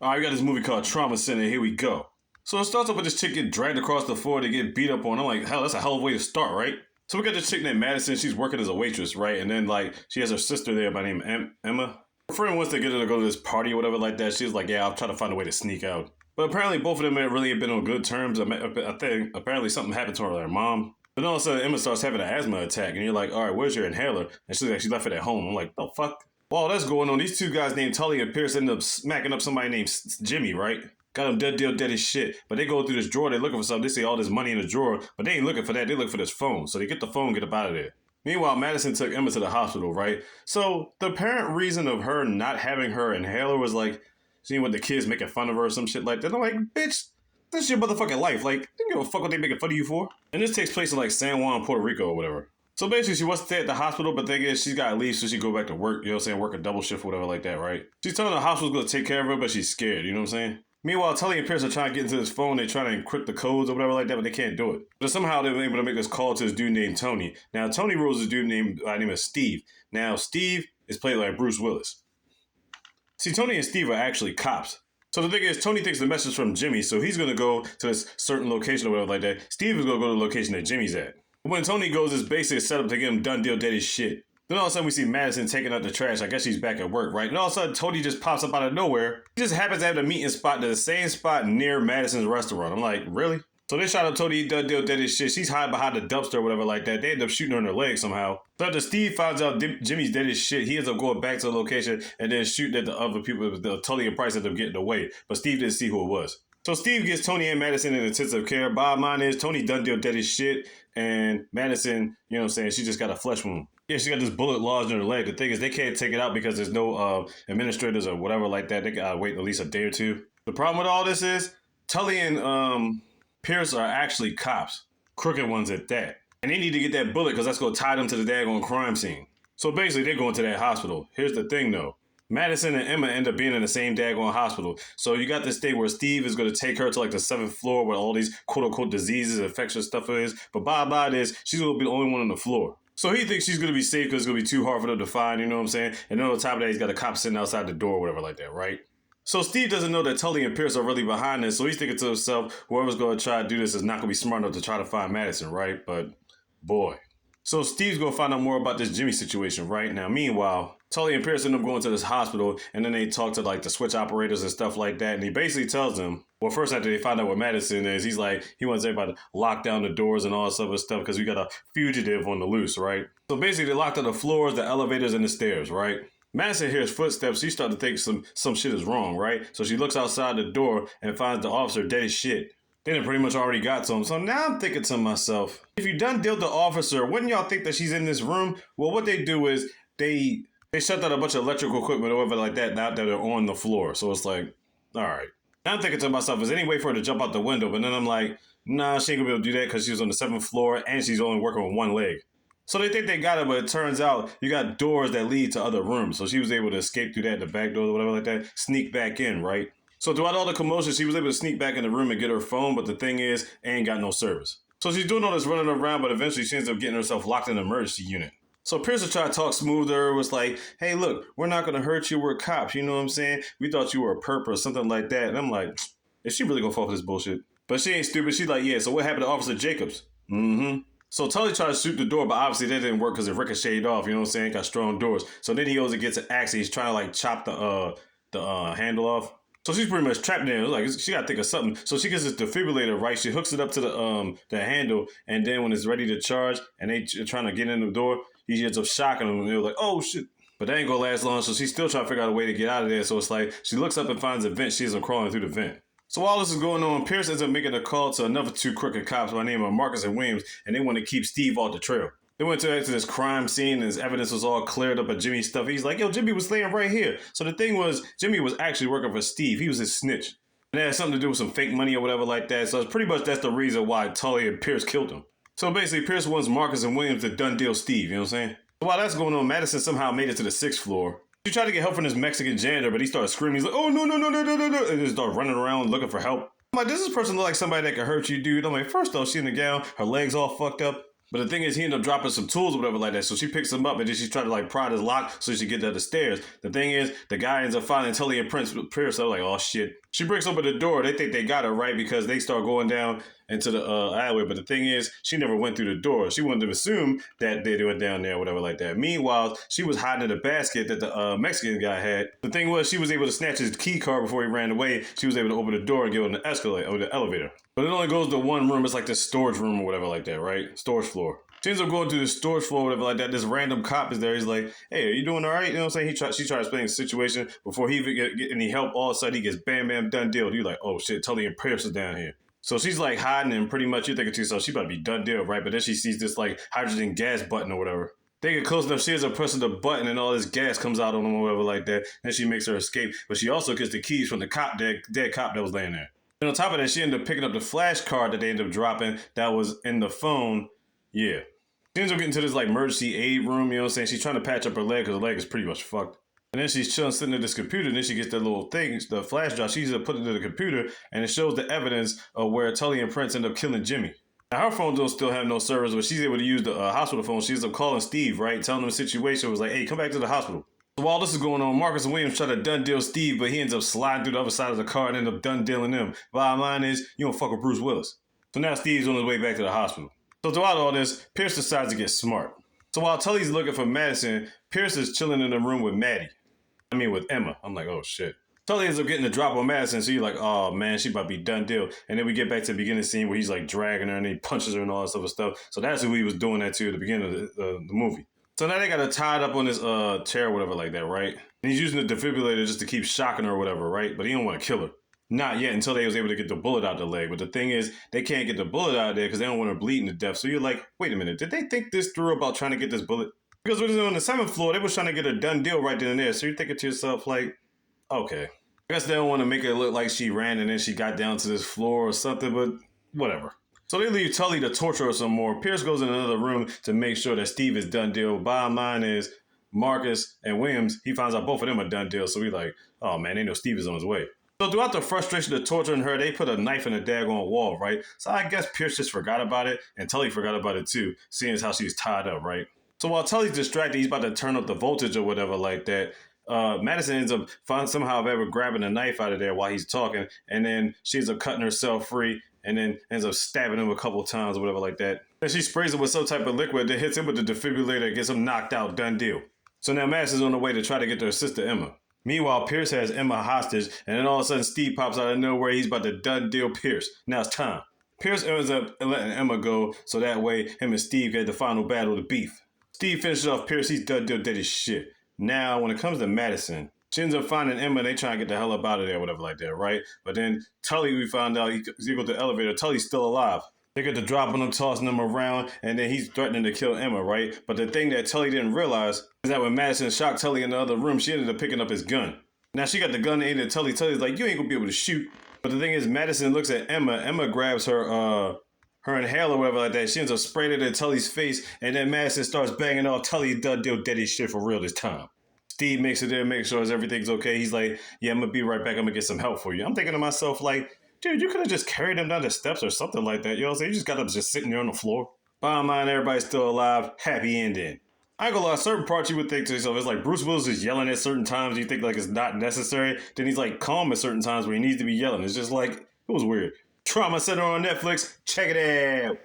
Alright, we got this movie called Trauma Center. Here we go. So it starts off with this chick getting dragged across the floor to get beat up on. I'm like, hell, that's a hell of a way to start, right? So we got this chick named Madison. She's working as a waitress, right? And then, like, she has her sister there by name Emma. Her friend wants to get her to go to this party or whatever like that. She's like, yeah, I'll try to find a way to sneak out. But apparently both of them ain't really been on good terms. I think apparently something happened to her mom. Then all of a sudden Emma starts having an asthma attack. And you're like, all right, where's your inhaler? And she's like, she left it at home. I'm like, oh, fuck. While that's going on, these two guys named Tully and Pierce end up smacking up somebody named Jimmy, right? Got him dead as shit. But they go through this drawer, they're looking for something. They see all this money in the drawer, but they ain't looking for that. They look for this phone. So they get the phone, get up out of there. Meanwhile, Madison took Emma to the hospital, right? So the apparent reason of her not having her inhaler was like, seeing what the kids making fun of her or some shit like that. I'm like, bitch, this is your motherfucking life. Like, don't give a fuck what they making fun of you for. And this takes place in like San Juan, Puerto Rico or whatever. So basically, she wants to stay at the hospital, but the thing is, she's got to leave so she can go back to work, you know what I'm saying, work a double shift or whatever like that, right? She's telling the hospital's going to take care of her, but she's scared, you know what I'm saying? Meanwhile, Tully and Pierce are trying to get into this phone, they're trying to encrypt the codes or whatever like that, but they can't do it. But somehow they were able to make this call to this dude named Tony. Now, Tony rules this dude named Steve. Now, Steve is played like Bruce Willis. See, Tony and Steve are actually cops. So the thing is, Tony takes the message from Jimmy, so he's going to go to this certain location or whatever like that. Steve is going to go to the location that Jimmy's at. When Tony goes, it's basically set up to get him done deal dead as shit. Then all of a sudden we see Madison taking out the trash. I guess she's back at work, right? And all of a sudden Tony just pops up out of nowhere. He just happens to have the meeting spot to the same spot near Madison's restaurant. I'm like, really? So they shot up Tony done deal dead as shit. She's hiding behind the dumpster or whatever like that. They end up shooting her in her leg somehow. So after Steve finds out Jimmy's dead as shit, he ends up going back to the location and then shooting at the other people. Tully and Price end up getting away. But Steve didn't see who it was. So Steve gets Tony and Madison in intensive care. Bottom line is Tony done deal dead as shit. And Madison, you know what I'm saying, she just got a flesh wound. Yeah, she got this bullet lodged in her leg. The thing is, they can't take it out because there's no administrators or whatever like that. They gotta wait at least a day or two. The problem with all this is Tully and Pierce are actually cops. Crooked ones at that. And they need to get that bullet because that's gonna tie them to the daggone crime scene. So basically, they're going to that hospital. Here's the thing though. Madison and Emma end up being in the same daggone hospital. So you got this thing where Steve is going to take her to like the 7th floor where all these quote-unquote diseases, infectious stuff is. But bottom line is, she's going to be the only one on the floor. So he thinks she's going to be safe because it's going to be too hard for them to find, you know what I'm saying? And then on top of that, he's got a cop sitting outside the door or whatever like that, right? So Steve doesn't know that Tully and Pierce are really behind this. So he's thinking to himself, whoever's going to try to do this is not going to be smart enough to try to find Madison, right? But boy. So Steve's going to find out more about this Jimmy situation right now. Meanwhile, Tully and Pierce end up going to this hospital, and then they talk to like the switch operators and stuff like that. And he basically tells them, well, first after they find out what Madison is, he's like, he wants everybody to lock down the doors and all this other stuff because we got a fugitive on the loose, right? So basically, they locked down the floors, the elevators, and the stairs, right? Madison hears footsteps. She starts to think some shit is wrong, right? So she looks outside the door and finds the officer dead as shit. They done pretty much already got to him. So now I'm thinking to myself, if you done dealt the officer, wouldn't y'all think that she's in this room? Well, what they do is they shut down a bunch of electrical equipment or whatever like that now that they're on the floor. So it's like, all right. Now I'm thinking to myself, is there any way for her to jump out the window? But then I'm like, nah, she ain't gonna be able to do that because she was on the 7th floor and she's only working with one leg. So they think they got her, but it turns out you got doors that lead to other rooms. So she was able to escape through that, the back door or whatever like that, sneak back in, right? So throughout all the commotion, she was able to sneak back in the room and get her phone, but the thing is, ain't got no service. So she's doing all this running around, but eventually she ends up getting herself locked in the emergency unit. So Pierce will try to talk smooth to her, was like, hey, look, we're not going to hurt you, we're cops, you know what I'm saying? We thought you were a perp or something like that. And I'm like, is she really going to fall for this bullshit? But she ain't stupid. She's like, yeah, so what happened to Officer Jacobs? Mm-hmm. So Tully tried to shoot the door, but obviously that didn't work because it ricocheted off, you know what I'm saying? Got strong doors. So then he goes and gets an axe and he's trying to like chop the handle off. So she's pretty much trapped there. Like she gotta think of something. So she gets this defibrillator, right? She hooks it up to the handle, and then when it's ready to charge, and they trying to get in the door, he ends up shocking them, and they're like, "Oh shit!" But that ain't gonna last long. So she's still trying to figure out a way to get out of there. So it's like she looks up and finds a vent. She ends up crawling through the vent. So while this is going on, Pierce ends up making a call to another two crooked cops by the name of Marcus and Williams, and they want to keep Steve off the trail. They went to this crime scene and his evidence was all cleared up of Jimmy's stuff. He's like, yo, Jimmy was laying right here. So the thing was, Jimmy was actually working for Steve. He was his snitch. And it had something to do with some fake money or whatever like that. So it's pretty much that's the reason why Tully and Pierce killed him. So basically, Pierce wants Marcus and Williams to done deal Steve, you know what I'm saying? So while that's going on, Madison somehow made it to the 6th floor. She tried to get help from this Mexican janitor, but he started screaming. He's like, oh, no, no, no, no, no, no, no. And just started running around looking for help. I'm like, does this person look like somebody that could hurt you, dude? I'm like, first off, she in the gown, her legs all fucked up. But the thing is, he ended up dropping some tools or whatever like that. So she picks him up and then she's trying to like prod his lock so she can get down the stairs. The thing is, the guy ends up finding Tully and Pierce. So like, oh shit. She breaks open the door. They think they got her, right? Because they start going down into the alleyway. But the thing is, she never went through the door. She wanted to assume that they went down there or whatever like that. Meanwhile, she was hiding in the basket that the Mexican guy had. The thing was, she was able to snatch his key card before he ran away. She was able to open the door and get on the escalator or the elevator. But it only goes to one room. It's like this storage room or whatever like that, right? Storage floor. She ends up going to the storage floor or whatever like that. This random cop is there. He's like, hey, are you doing all right? You know what I'm saying? She tried to explain the situation before he even get any help. All of a sudden, he gets bam, bam, done deal. You're like, oh shit, Tully and Pierce is down here. So she's like hiding and pretty much you're thinking to yourself, she about to be done deal, right? But then she sees this like hydrogen gas button or whatever. They get close enough, she ends up pressing the button and all this gas comes out on them or whatever like that. Then she makes her escape. But she also gets the keys from the cop, dead cop that was laying there. And on top of that, she ended up picking up the flash card that they ended up dropping that was in the phone. Yeah. She ends up getting to this like emergency aid room, you know what I'm saying? She's trying to patch up her leg because her leg is pretty much fucked. And then she's chilling, sitting at this computer, and then she gets that little thing, the flash drive. She's put it into the computer, and it shows the evidence of where Tully and Prince end up killing Jimmy. Now, her phone don't still have no service, but she's able to use the hospital phone. She ends up calling Steve, right? Telling him the situation. Was like, hey, come back to the hospital. So while this is going on, Marcus and Williams try to done deal Steve, but he ends up sliding through the other side of the car and ends up done dealing them. Bottom line is, you don't fuck with Bruce Willis. So now Steve's on his way back to the hospital. So throughout all this, Pierce decides to get smart. So while Tully's looking for Madison, Pierce is chilling in the room with with Emma. I'm like, oh shit. Tully ends up getting the drop on Madison, so you're like, oh man, she about to be done deal. And then we get back to the beginning scene where he's like dragging her and he punches her and all that stuff. So that's who he was doing that to at the beginning of the movie. So now they got her tied up on this chair or whatever like that, right? And he's using the defibrillator just to keep shocking her or whatever, right? But he don't want to kill her. Not yet until they was able to get the bullet out the leg. But the thing is, they can't get the bullet out of there because they don't want her bleeding to death. So you're like, wait a minute, did they think this through about trying to get this bullet? Because when it was on the 7th floor, they was trying to get a done deal right then and there. So you're thinking to yourself, like, okay. I guess they don't want to make it look like she ran and then she got down to this floor or something, but whatever. So they leave Tully to torture her some more. Pierce goes in another room to make sure that Steve is done deal. Bottom line is, Marcus and Williams, he finds out both of them are done deal. So we like, oh man, they know Steve is on his way. So throughout the frustration of torturing her, they put a knife in the daggone wall, right? So I guess Pierce just forgot about it, and Tully forgot about it too, seeing as how she's tied up, right? So while Tully's distracted, he's about to turn up the voltage or whatever like that. Madison ends up somehow ever grabbing a knife out of there while he's talking, and then she ends up cutting herself free, and then ends up stabbing him a couple of times or whatever like that. Then she sprays him with some type of liquid that hits him with the defibrillator, gets him knocked out, done deal. So now Madison's on the way to try to get to her sister Emma. Meanwhile, Pierce has Emma hostage, and then all of a sudden Steve pops out of nowhere. He's about to done deal Pierce. Now it's time. Pierce ends up letting Emma go, so that way him and Steve get the final battle of the beef. Steve finishes off Pierce. He's done deal dead as shit. Now, when it comes to Madison, she ends up finding Emma, and they try to get the hell up out of there, whatever like that, right? But then Tully, we found out, he goes to the elevator. Tully's still alive. They get to dropping him, tossing him around, and then he's threatening to kill Emma, right? But the thing that Tully didn't realize is that when Madison shot Tully in the other room, she ended up picking up his gun. Now she got the gun aimed at Tully. Tully's like, you ain't gonna be able to shoot. But the thing is, Madison looks at Emma. Emma grabs her inhaler or whatever like that. She ends up spraying it in Tully's face, and then Madison starts banging off Tully done deal dead shit for real this time. Steve makes it there, makes sure everything's okay. He's like, yeah, I'm gonna be right back. I'm gonna get some help for you. I'm thinking to myself, like, dude, you could have just carried him down the steps or something like that. You know what I'm saying? You just got him just sitting there on the floor. Bottom line, everybody's still alive. Happy ending. I ain't gonna lie, certain parts you would think to yourself, it's like Bruce Willis is yelling at certain times, you think like it's not necessary. Then he's like calm at certain times where he needs to be yelling. It's just like, it was weird. Trauma Center on Netflix. Check it out.